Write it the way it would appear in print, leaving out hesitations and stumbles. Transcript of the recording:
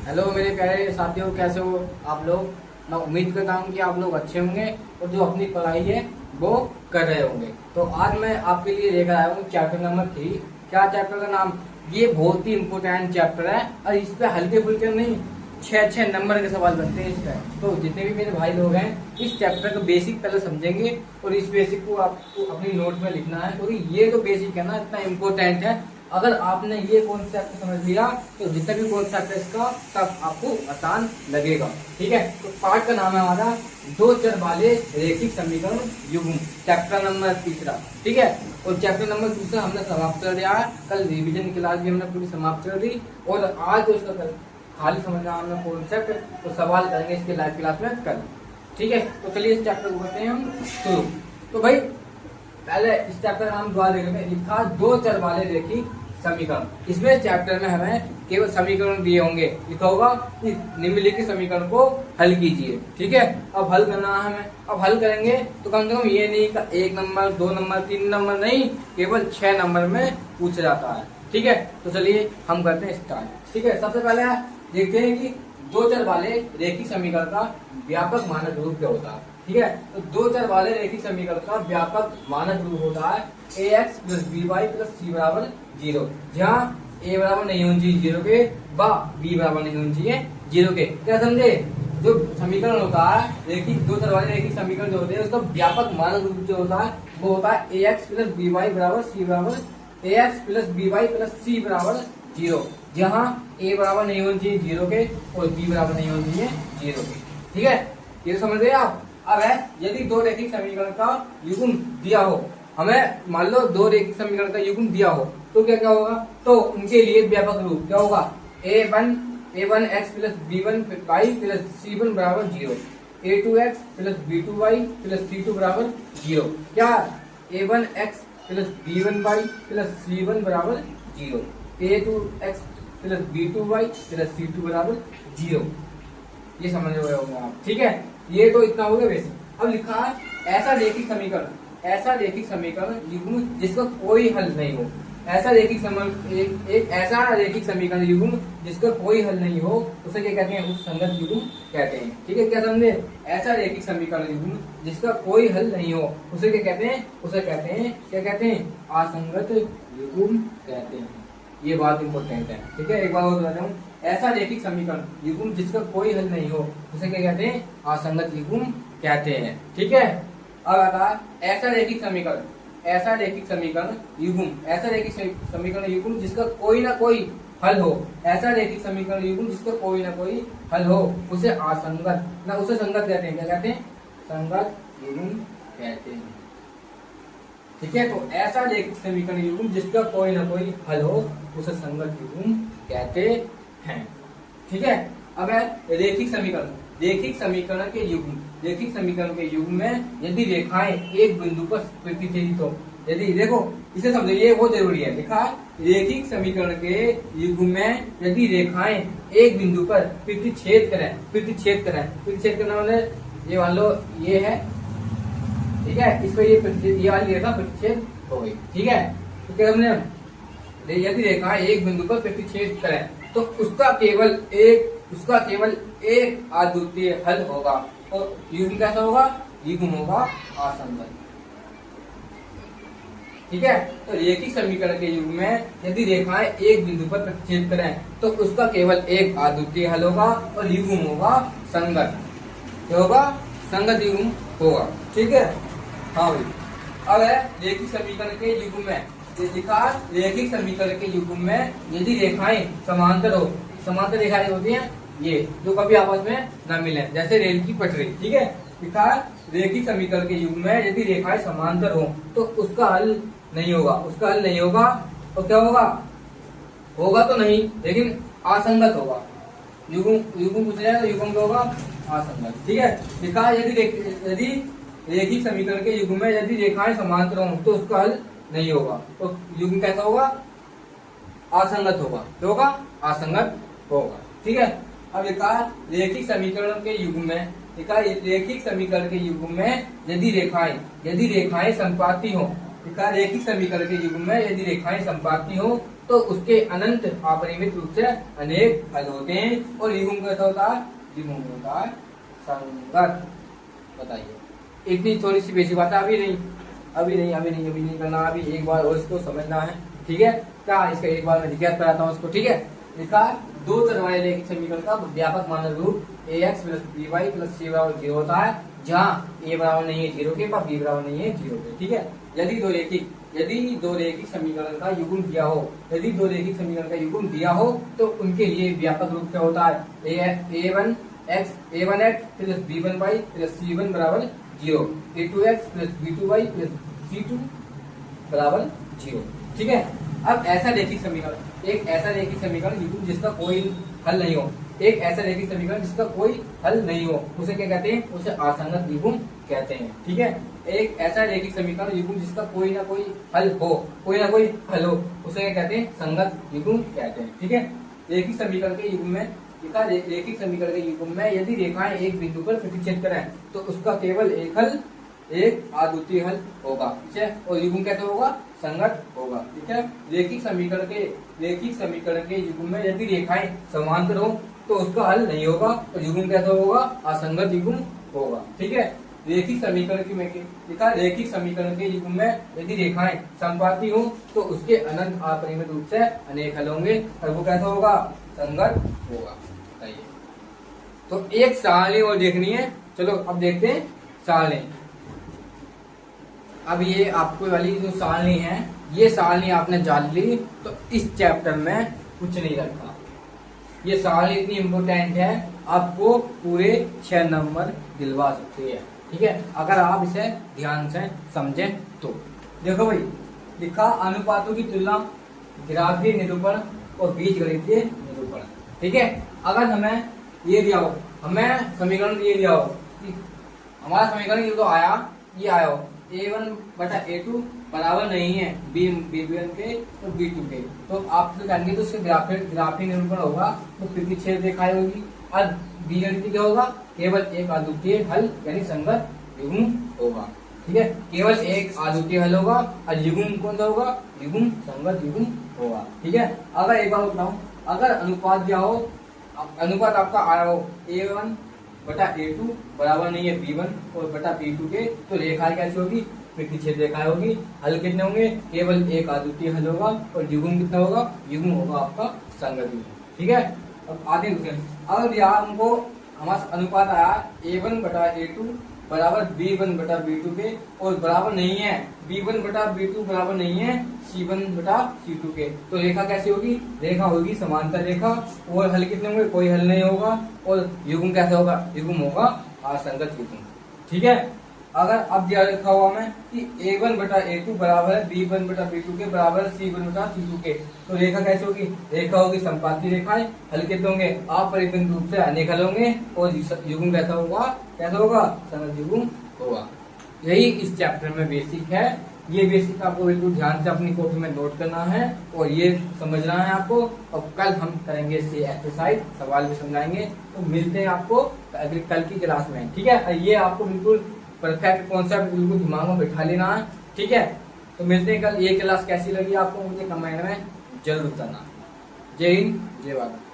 Hello मेरे प्यारे साथियों, कैसे हो आप लोग। मैं उम्मीद करता हूँ कि आप लोग अच्छे होंगे और जो अपनी पढ़ाई है वो कर रहे होंगे। तो आज मैं आपके लिए लेकर आया हूँ चैप्टर नंबर 3। क्या चैप्टर का नाम? ये बहुत ही इम्पोर्टेंट चैप्टर है और इस पे हल्के फुल्के नहीं, 6 नंबर के सवाल बनते हैं इस पे। तो जितने भी मेरे भाई लोग हैं इस चैप्टर का बेसिक पहले समझेंगे और इस बेसिक को आपको अपनी नोट में लिखना है, क्योंकि ये तो बेसिक है ना, इतना इम्पोर्टेंट है। अगर आपने ये कॉन्सेप्ट समझ लिया तो जितना भी कॉन्सेप्ट है इसका सब आपको आसान लगेगा। ठीक है, तो पार्ट का नाम है हमारा दो चर वाले रैखिक समीकरण युग्म, चैप्टर नंबर 3। ठीक है, और चैप्टर नंबर 2 हमने समाप्त कर दिया है। कल रिवीजन क्लास भी हमने पूरी समाप्त कर दी और आज जो उसका खाली समझना हमने कॉन्सेप्ट तो सवाल करेंगे इसके लाइव क्लास में कल। ठीक है, तो चलिए इस चैप्टर को करते हैं हम शुरू। तो भाई पहले इस चैप्टर का नाम द्वारा में लिखा दो चर वाले रैखिक समीकरण। इसमें चैप्टर में हमें केवल समीकरण दिए होंगे, लिखा होगा कि निम्नलिखित समीकरण को हल कीजिए। ठीक है, अब हल करना है हमें। अब हल करेंगे तो कम से कम ये नहीं का 1 नंबर 2 नंबर 3 नंबर नहीं, केवल 6 नंबर में पूछा जाता है। ठीक है, तो चलिए हम करते हैं स्टार्ट। ठीक है, सबसे पहले देखते हैं कि दो चर वाले रैखिक समीकरण का व्यापक मानक रूप क्या होता है। ठीक है, तो दो चर वाले रैखिक समीकरण का व्यापक मानक रूप होता है ax + by + c = 0, जहाँ a बराबर नहीं होना चाहिए 0 के, व b बराबर नहीं होना चाहिए 0 के। क्या समझे? जो समीकरण होता है रैखिक, दो चर वाले रैखिक समीकरण जो होते हैं उसका व्यापक मानक रूप जो होता है वो होता है ax + by = c = ax + by + c = 0, जहाँ a बराबर नहीं होना चाहिए 0 के और b बराबर नहीं होना चाहिए 0 के। ठीक है, ये समझ रहे आप। अब है, यदि दो रैखिक समीकरण का युग्म दिया हो, हमें मान लो दो रैखिक समीकरण का युग्म दिया हो तो क्या क्या होगा? तो उनके लिए व्यापक रूप क्या होगा? a1x + b1y + c1 = 0, a2x + b2y + c2 = 0। क्या? a1x + b1y + c1 = 0, a2x + b2y + c2 = 0। ये समझ रहे होंगे आप। ठीक है, ये तो इतना हो गया बेसिक। अब लिखा है ऐसा रैखिक समीकरण, ऐसा रैखिक समीकरण युग्म जिसका कोई हल नहीं हो। ऐसा रैखिक समीकरण, एक ऐसा रैखिक समीकरण युग्म जिसका कोई हल नहीं हो उसे क्या कहते हैं? उस संगत युग्म कहते हैं। ठीक है, क्या समझे? ऐसा रैखिक समीकरण युग्म जिसका कोई हल नहीं हो उसे क्या कहते हैं? उसे कहते हैं, क्या कहते हैं? असंगत युग्म कहते हैं। ये बात इंपॉर्टेंट है। ठीक है, एक बार और बताता हूँ। ऐसा रैखिक समीकरण युग्म जिसका कोई हल नहीं हो उसे क्या कहते हैं? असंगत युग्म कहते हैं। ठीक है, अब आता है ऐसा रैखिक समीकरण, ऐसा रैखिक समीकरण युग्म, ऐसा रैखिक समीकरण युग्म जिसका कोई ना कोई हल हो। ऐसा रैखिक समीकरण युग्म जिसका कोई ना कोई हल हो उसे असंगत ना, उसे संगत कहते हैं। क्या कहते हैं? संगत युग्म कहते हैं। ठीक है, तो ऐसा रैखिक समीकरण युग्म जिसका कोई ना कोई हल हो उसे संगत युग्म कहते हैं। ठीक है, अब है रैखिक समीकरण, रैखिक समीकरण के युग्म, रैखिक समीकरण के युग्म में यदि रेखाएं एक बिंदु पर प्रतिच्छेदित हो, यदि देखो इसे समझो, ये बहुत जरूरी है। लिखा है रैखिक समीकरण के युग्म में यदि रेखाएं एक बिंदु पर प्रतिच्छेद करें, प्रतिच्छेद करें, प्रतिच्छेद करना मतलब ये मान लो ये है, ठीक है, इस पर ये वाली रेखा प्रतिच्छेद हो गई। ठीक है, तो क्या हमने यदि रेखा एक बिंदु पर प्रतिच्छेद करें तो उसका केवल एक अद्वितीय हल होगा। और युग्म कैसा होगा? युग्म होगा असंगत। ठीक है, तो रैखिक समीकरण के युग्म में यदि रेखाएं एक बिंदु पर प्रतिच्छेद करें तो उसका केवल एक अद्वितीय हल होगा और युग्म होगा संगत। क्या होगा? संगत युग्म होगा। ठीक है, हाँ भाई। अब है रैखिक समीकरण के युग्म में, लिखा रैखिक समीकरण के युग्म में यदि रेखाएं समांतर हो, समांतर रेखाएं होती हैं ये जो कभी आपस में न मिले, जैसे रेल की पटरी। ठीक है, लिखा रैखिक समीकरण के युग्म में यदि रेखाएं समांतर हो तो उसका हल नहीं होगा, उसका हल नहीं होगा। तो क्या होगा? होगा तो नहीं लेकिन असंगत होगा। युग्म पूछ रहा है तो युग्म क्या होगा? असंगत। ठीक है, लिखा यदि रैखिक समीकरण के युग्म में यदि रेखाएं समांतर हो तो उसका हल नहीं होगा, तो युग्म कैसा होगा? असंगत होगा। क्या होगा? असंगत होगा। ठीक है, अब लिखा रैखिक समीकरण के युग्म में, लिखा रैखिक समीकरण के युग्म में यदि रेखाएं संपाती हो, लिखा रैखिक समीकरण के युग्म में यदि रेखाएं संपाती हो तो तो उसके अनंत अपरिमित रूप से अनेक हल होते हैं। और युग्म कैसा होता है? युग्म होता है संगत। बताइए, इतनी थोड़ी सी बेसिक बात है। अभी नहीं करना। अभी एक बार और इसको समझना है, ठीक है। क्या इसका एक बार मैं लिखित कराता हूँ इसको, ठीक है। लिखा, दो चर वाले रैखिक समीकरण का व्यापक मानक रूप ax plus by plus c बराबर 0 होता है, जहाँ a बराबर नहीं है 0 के व b बराबर नहीं है 0 के, ठीक है। यदि दो रैखिक समीकरण का युग्म दिया हो, तो उनके लिए व्यापक रूप क्या होता है? a1x plus b1y plus c1 बराबर 0, a2x plus b2y plus c2 बराबर 0, ठीक है। अब एक ऐसा रैखिक समीकरण युग्म जिसका कोई हल नहीं हो, उसे क्या कहते हैं? उसे असंगत युग्म कहते हैं, ठीक है। एक ऐसा रैखिक समीकरण युग्म जिसका कोई ना कोई हल हो, उसे क्या कहते हैं? संगत युग्म कहते हैं, ठीक है। रैखिक समीकरण के युग्म में यदि रेखाएं एक बिंदु पर प्रतिच्छेद करें तो उसका केवल एक अद्वितीय हल होगा, ठीक है। और युग्म कैसे होगा? संगत होगा, ठीक है। रैखिक समीकरण के युग्म में यदि रेखाएं समांतर हो तो उसका हल नहीं होगा, और युग्म कैसा होगा? असंगत युग्म होगा, ठीक है। रैखिक समीकरण के युग्म में यदि रेखाएं समपाती हो तो उसके अनंत अपरिमित रूप से अनेक हल होंगे, और वो कैसा होगा? संगत होगा। बताइए, तो एक सारणी और देखनी है। चलो अब देखते हैं सारणी। अब ये आपको वाली जो सारणी है, ये सारणी आपने जान ली तो इस चैप्टर में कुछ नहीं रखा। ये सारणी इतनी इम्पोर्टेंट है, आपको पूरे 6 नंबर दिलवा सकती है, ठीक है, अगर आप इसे ध्यान से समझें तो। देखो भाई, लिखा अनुपातों की तुलना, ग्राफीय निरूपण और बीजगणितीय निरूपण, ठीक है। अगर हमें ये दिया हो, हमें समीकरण ये दिया हो कि हमारा समीकरण ये तो आया हो a1 बटा a2 बराबर नहीं है b1 के और b2 के, तो आप जो कहेंगे तो उससे ग्राफीय निरूपण होगा, तो प्रतिच्छेद रेखाएं होगी। और बीजगणितीय क्या होगा? केवल एक अद्वितीय हल यानी संगत युग्म होगा, ठीक है। केवल एक अद्वितीय हल होगा, और युग्म कौन सा होगा? युग्म संगत युग्म होगा, ठीक है। अगर एक बार बताऊं, अगर अनुपात दिया हो, अनुपात आपका आया हो a1 बटा a2 बराबर नहीं है b1 और बटा b2 के, तो रेखाएं कैसी होगी? प्रतिच्छेद रेखाएं होगी। हल कितने होंगे? केवल एक अद्वितीय हल होगा, और युग्म कितना होगा? युग्म होगा आपका संगत युग्म, ठीक है। अब आगे दूसरे, अगर यहाँ हमको हमारा अनुपात आया a1 बटा a2 बराबर b1 बटा b2 के, और बराबर नहीं है b1 बटा b2 बराबर नहीं है c1 बटा c2 के, तो रेखा कैसी होगी? रेखा होगी समांतर रेखा, और हल कितने होंगे? कोई हल नहीं होगा, और युग्म कैसा होगा? युग्म होगा असंगत युग्म, ठीक है। अगर अब दिया लिखा हुआ हमें कि a1 बटा a2 बराबर है b1 बटा b2 के बराबर c1 बटा c2 के, तो रेखा कैसे होगी? रेखा होगी संपाती रेखाएं, हल कितने होंगे? अपरिमित रूप से अनेक हल होंगे, और युग्म कैसा होगा? संगत युग्म होगा। यही इस चैप्टर में बेसिक है। ये बेसिक आपको बिल्कुल ध्यान से अपनी कॉपी में नोट करना है, और ये समझना है आपको। और कल हम करेंगे इससे एक्सरसाइज, सवाल भी समझाएंगे। तो मिलते हैं आपको कल की क्लास में, ठीक है। ये आपको बिल्कुल परफेक्ट कॉन्सेप्ट बिल्कुल दिमाग में बैठा लेना है, ठीक है। तो मिलते हैं कल। ये क्लास कैसी लगी आपको मुझे कमेंट में जरूर बताना। जय हिंद, जय भारत।